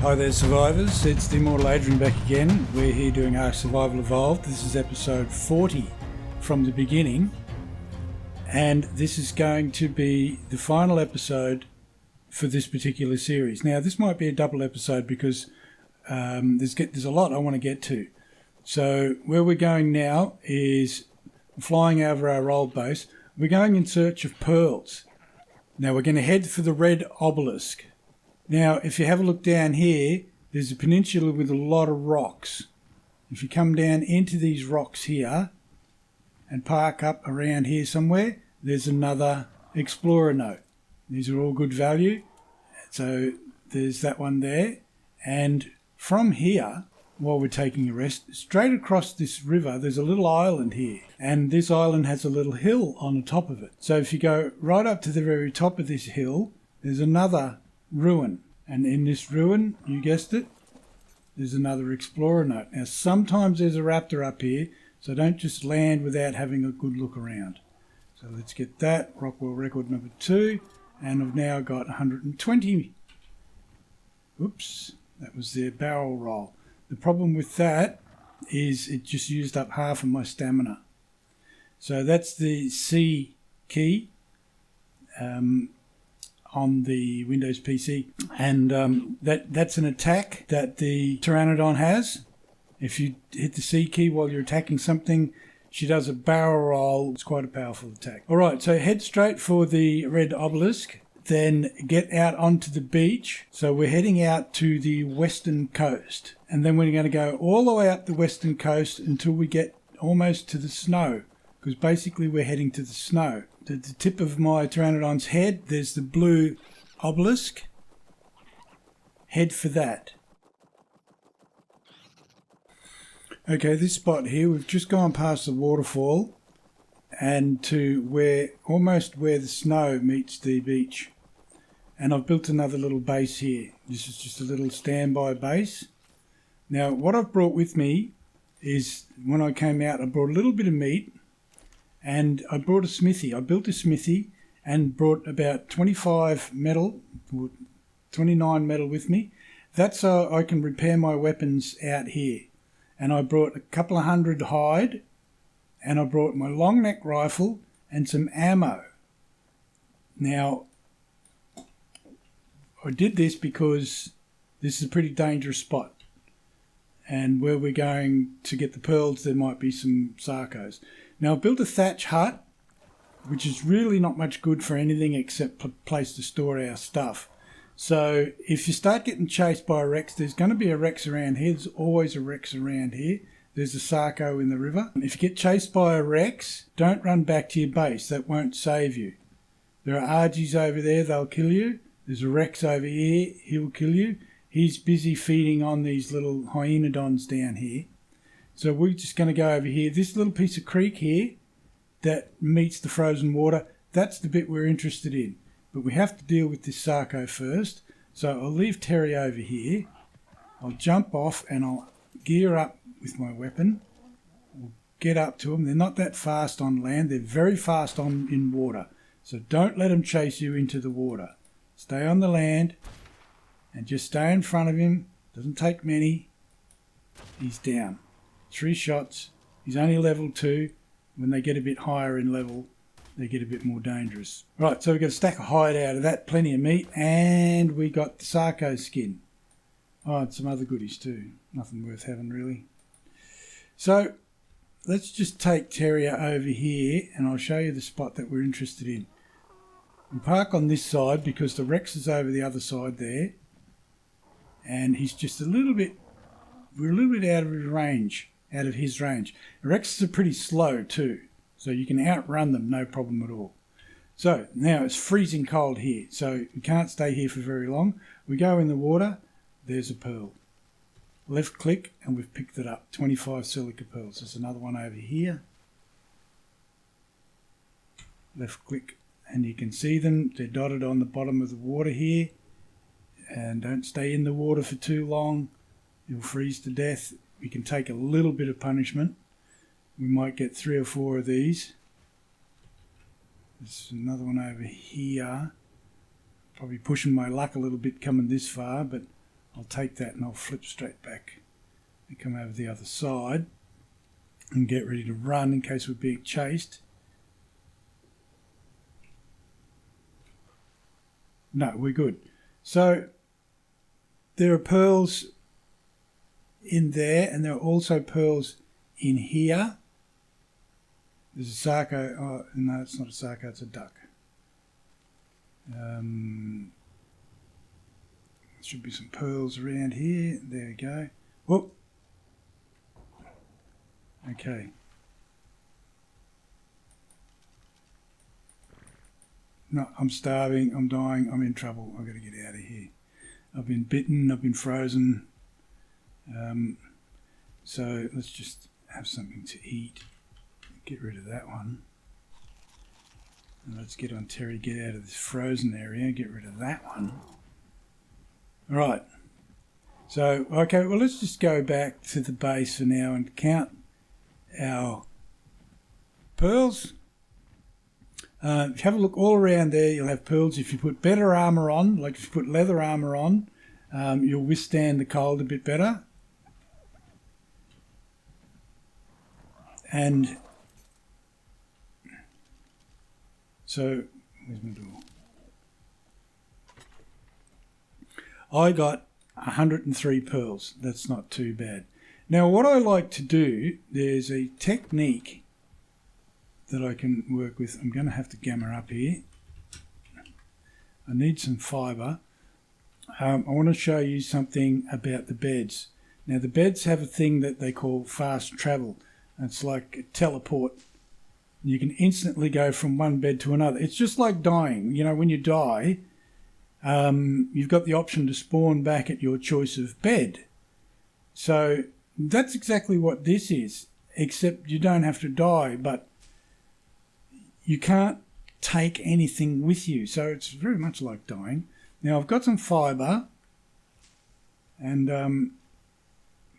Hi there survivors, it's the Immortal Adrian back again. We're here doing Ark Survival Evolved. This is episode 40 from the beginning, and this is going to be the final episode for this particular series. Now this might be a double episode because there's a lot I want to get to. So where we're going now is flying over our old base. We're going in search of pearls. Now we're going to head for the red obelisk. Now, if you have a look down here, there's a peninsula with a lot of rocks. If you come down into these rocks here and park up around here somewhere, there's another explorer note. These are all good value. So there's that one there. And from here, while we're taking a rest, straight across this river, there's a little island here. And this island has a little hill on the top of it. So if you go right up to the very top of this hill, there's another ruin, and in this ruin, you guessed it, there's another explorer note. Now sometimes there's a raptor up here, so don't just land without having a good look around. So let's get that, Rockwell record number 2, and I've now got 120. Oops, that was the barrel roll. The problem with that is it just used up half of my stamina. So that's the C key on the Windows PC, and that's an attack that the Pteranodon has. If you hit the C key while you're attacking something, she does a barrel roll. It's quite a powerful attack. Alright, so head straight for the red obelisk, then get out onto the beach. So we're heading out to the western coast, and then we're going to go all the way up the western coast until we get almost to the snow, because basically we're heading to the snow. At the tip of my Pteranodon's head, there's the blue obelisk. Head for that. Okay, this spot here, we've just gone past the waterfall and to almost where the snow meets the beach. And I've built another little base here. This is just a little standby base. Now, what I've brought with me is, when I came out, I brought a little bit of meat. And I brought a smithy. I built a smithy and brought about 25 metal, 29 metal with me. That's so I can repair my weapons out here. And I brought a couple of hundred hide, and I brought my long neck rifle and some ammo. Now, I did this because this is a pretty dangerous spot. And where we're going to get the pearls, there might be some sarcos. Now, I've built a thatch hut, which is really not much good for anything except a place to store our stuff. So if you start getting chased by a Rex, there's going to be a Rex around here. There's always a Rex around here. There's a sarco in the river. If you get chased by a Rex, don't run back to your base. That won't save you. There are Argies over there. They'll kill you. There's a Rex over here. He'll kill you. He's busy feeding on these little hyenodons down here. So we're just going to go over here. This little piece of creek here that meets the frozen water, that's the bit we're interested in. But we have to deal with this sarco first. So I'll leave Terry over here. I'll jump off and I'll gear up with my weapon. We'll get up to them. They're not that fast on land. They're very fast in water. So don't let them chase you into the water. Stay on the land and just stay in front of him. Doesn't take many. He's down. 3 shots. He's only level 2. When they get a bit higher in level, they get a bit more dangerous. Right, so we've got a stack of hide out of that, plenty of meat, and we got the sarco skin. Oh, and some other goodies too. Nothing worth having really. So let's just take Terrier over here, and I'll show you the spot that we're interested in. We park on this side because the Rex is over the other side there, and he's just we're a little bit out of his range. The Rexes are pretty slow too, so you can outrun them, no problem at all. So now it's freezing cold here, so we can't stay here for very long. We go in the water, there's a pearl. Left click and we've picked it up, 25 silica pearls. There's another one over here. Left click and you can see them, they're dotted on the bottom of the water here. And don't stay in the water for too long, you'll freeze to death. We can take a little bit of punishment. We might get 3 or 4 of these. There's another one over here. Probably pushing my luck a little bit coming this far, but I'll take that and I'll flip straight back and come over the other side and get ready to run in case we're being chased. No, we're good. So there are pearls in there, and there are also pearls in here. There's a sarco. Oh, no, it's not a sarco, it's a duck. There should be some pearls around here. There we go. Whoop. Okay. No, I'm starving, I'm dying, I'm in trouble. I've got to get out of here. I've been bitten, I've been frozen. So let's just have something to eat. Get rid of that one. And let's get on Terry, get out of this frozen area, get rid of that one. All right. So, okay, well, let's just go back to the base for now and count our pearls. If you have a look all around there, you'll have pearls. If you put better armour on, like if you put leather armour on, you'll withstand the cold a bit better. And so, where's my door? I got 103 pearls. That's not too bad. Now, what I like to do, there's a technique that I can work with. I'm going to have to gamma up here. I need some fibre. I want to show you something about the beds. Now, the beds have a thing that they call fast travel. It's like a teleport. You can instantly go from one bed to another. It's just like dying. You know, when you die, you've got the option to spawn back at your choice of bed. So that's exactly what this is, except you don't have to die, but you can't take anything with you. So it's very much like dying. Now, I've got some fibre, and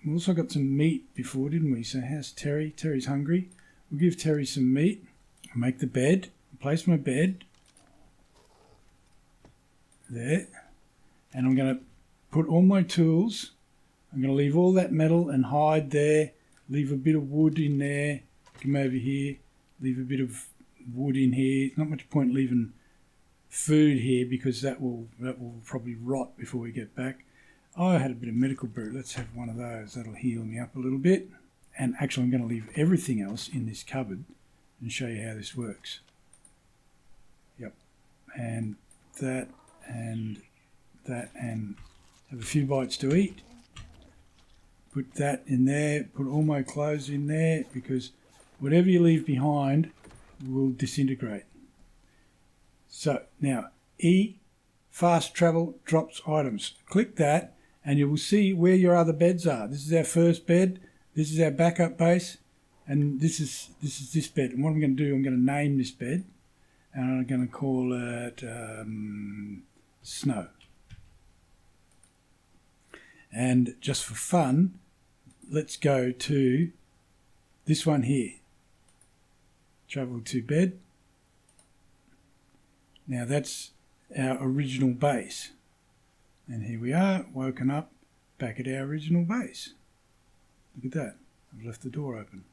we also got some meat before, didn't we? So how's Terry? Terry's hungry. We'll give Terry some meat. I'll make the bed. Place my bed there. And I'm going to put all my tools. I'm going to leave all that metal and hide there. Leave a bit of wood in there. Come over here. Leave a bit of wood in here. Not much point leaving food here because that will probably rot before we get back. Oh, I had a bit of medical brew. Let's have one of those. That'll heal me up a little bit. And actually, I'm going to leave everything else in this cupboard and show you how this works. Yep. And that, and that, and have a few bites to eat. Put that in there. Put all my clothes in there because whatever you leave behind will disintegrate. So, now, E, fast travel, drops items. Click that and you will see where your other beds are. This is our first bed. This is our backup base, and this is this bed. And what I'm going to do, I'm going to name this bed, and I'm going to call it Snow. And just for fun, let's go to this one here. Travel to bed. Now that's our original base. And here we are, woken up back at our original base. Look at that. I've left the door open.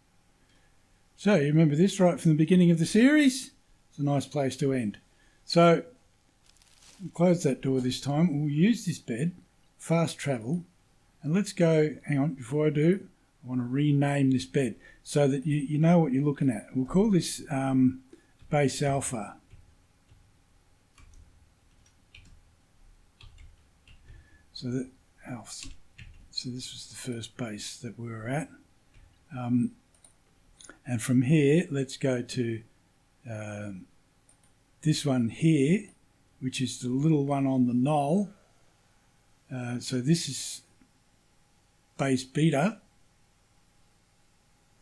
So, you remember this right from the beginning of the series? It's a nice place to end. So, we'll close that door this time. We'll use this bed, fast travel, and let's go, hang on, before I do, I want to rename this bed so that you know what you're looking at. We'll call this base alpha. So this was the first base that we were at. And from here, let's go to this one here, which is the little one on the knoll. So this is base beta.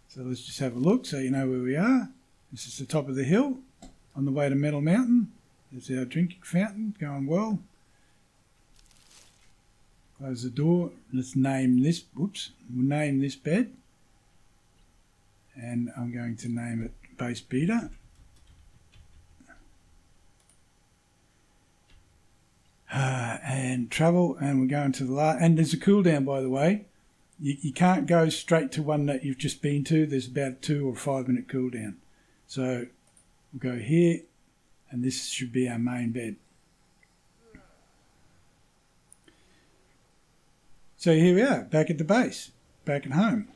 So let's just have a look so you know where we are. This is the top of the hill on the way to Metal Mountain. There's our drinking fountain going well. Close the door. Let's name this. Whoops. We'll name this bed. And I'm going to name it base beta. And and travel, and we're going to the last. And there's a cooldown, by the way. You can't go straight to one that you've just been to. There's about a 2 or 5 minute cooldown. So we'll go here, and this should be our main bed. So here we are, back at the base, back at home.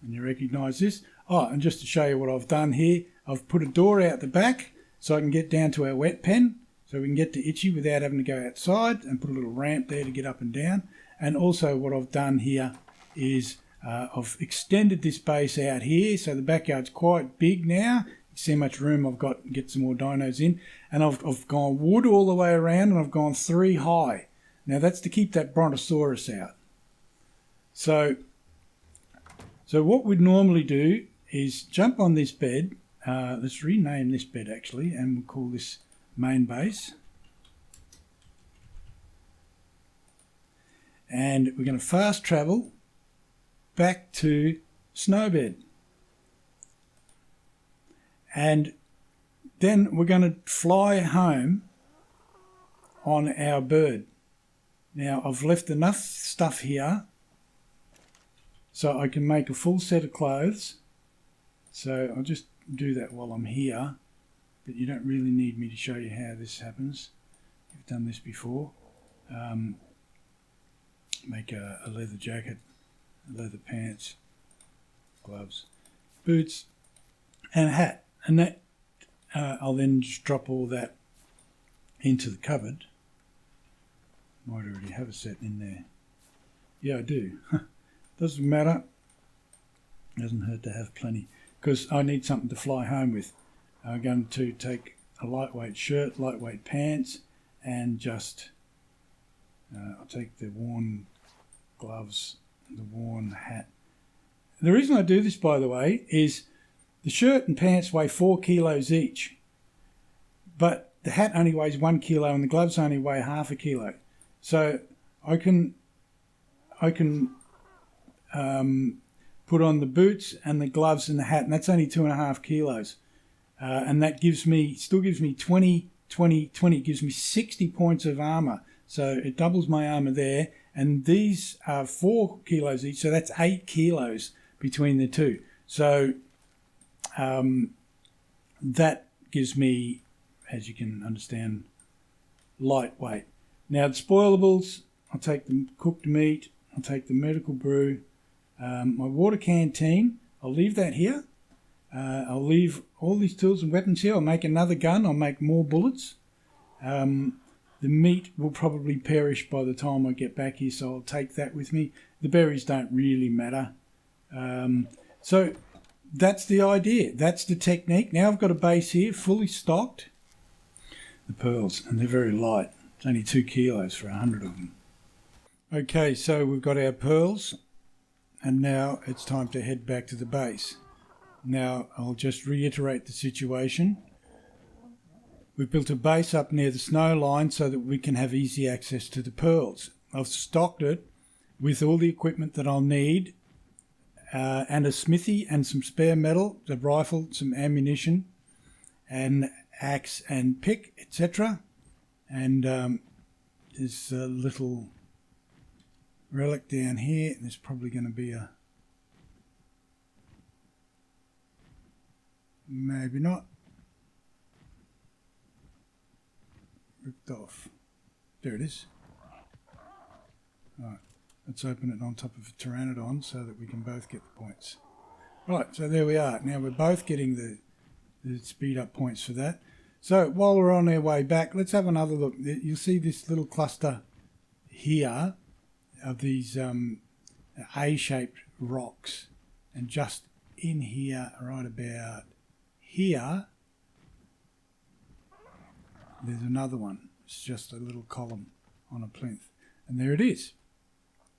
And you recognise this. Oh, and just to show you what I've done here, I've put a door out the back so I can get down to our wet pen, so we can get to Itchy without having to go outside, and put a little ramp there to get up and down. And also what I've done here is I've extended this base out here, so the backyard's quite big now. You see how much room I've got to get some more dinos in. And I've gone wood all the way around, and I've gone 3 high. Now that's to keep that brontosaurus out. So what we'd normally do is jump on this bed. Let's rename this bed actually, and we'll call this main base. And we're going to fast travel back to Snowbed. And then we're going to fly home on our bird. Now I've left enough stuff here so I can make a full set of clothes. So I'll just do that while I'm here, but you don't really need me to show you how this happens. You've done this before. Make a leather jacket, leather pants, gloves, boots, and a hat. And that I'll then just drop all that into the cupboard. Might already have a set in there. Yeah, I do. Doesn't matter. Doesn't hurt to have plenty, because I need something to fly home with. I'm going to take a lightweight shirt, lightweight pants, and just I'll take the worn gloves, the worn hat. The reason I do this, by the way, is the shirt and pants weigh 4 kilos each, but the hat only weighs 1 kilo and the gloves only weigh half a kilo. So I can put on the boots and the gloves and the hat, and that's only 2.5 kilos. And that still gives me 20, gives me 60 points of armor. So it doubles my armor there. And these are 4 kilos each, so that's 8 kilos between the two. So that gives me, as you can understand, lightweight. Now the spoilables, I'll take the cooked meat, I'll take the medical brew, my water canteen, I'll leave that here. I'll leave all these tools and weapons here. I'll make another gun, I'll make more bullets. The meat will probably perish by the time I get back here, so I'll take that with me. The berries don't really matter. So that's the idea. That's the technique. Now I've got a base here, fully stocked. The pearls, and they're very light. It's only 2 kilos for 100 of them. Okay, so we've got our pearls, and now it's time to head back to the base. Now I'll just reiterate the situation. We've built a base up near the snow line so that we can have easy access to the pearls. I've stocked it with all the equipment that I'll need, and a smithy and some spare metal, a rifle, some ammunition, and axe and pick, etc. And there's a little relic down here. There's probably going to be a... maybe not. Ripped off. There it is. Right, let's open it on top of a pteranodon so that we can both get the points. Right, so there we are. Now we're both getting the speed up points for that. So while we're on our way back, let's have another look. You'll see this little cluster here of these A-shaped rocks, and just in here, right about here, there's another one. It's just a little column on a plinth, and there it is.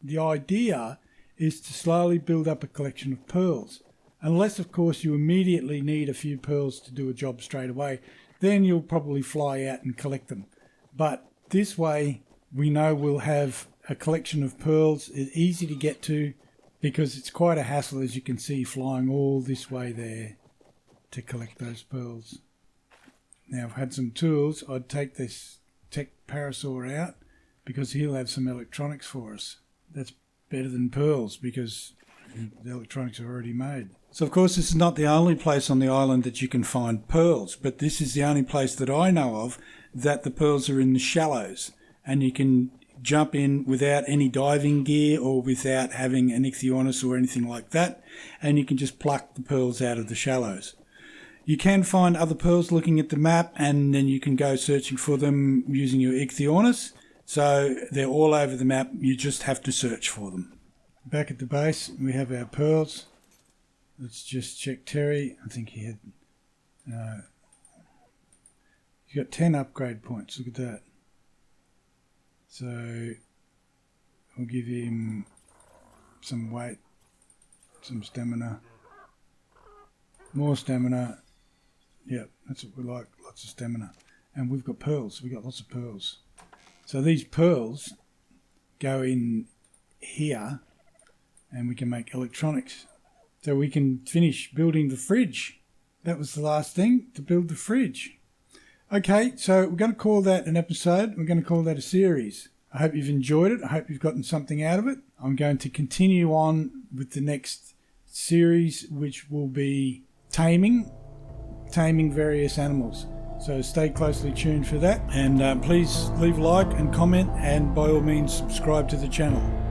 The idea is to slowly build up a collection of pearls, unless of course you immediately need a few pearls to do a job straight away. Then you'll probably fly out and collect them. But this way we know we'll have a collection of pearls. It's easy to get to because it's quite a hassle, as you can see, flying all this way there to collect those pearls. Now I've had some tools. I'd take this tech parasaur out because he'll have some electronics for us. That's better than pearls because the electronics are already made. So, of course, this is not the only place on the island that you can find pearls, but this is the only place that I know of that the pearls are in the shallows, and you can jump in without any diving gear or without having an ichthyornis or anything like that, and you can just pluck the pearls out of the shallows. You can find other pearls looking at the map, and then you can go searching for them using your ichthyornis. So they're all over the map, you just have to search for them. Back at the base, we have our pearls. Let's just check Terry. I think he had... he's got 10 upgrade points, look at that. So I'll give him some weight, some stamina, more stamina. Yep, that's what we like, lots of stamina. And we've got pearls, we've got lots of pearls. So these pearls go in here and we can make electronics. So we can finish building the fridge. That was the last thing, to build the fridge. Okay, so we're going to call that an episode. We're going to call that a series. I hope you've enjoyed it. I hope you've gotten something out of it. I'm going to continue on with the next series, which will be taming various animals. So stay closely tuned for that. And please leave a like and comment, and by all means subscribe to the channel.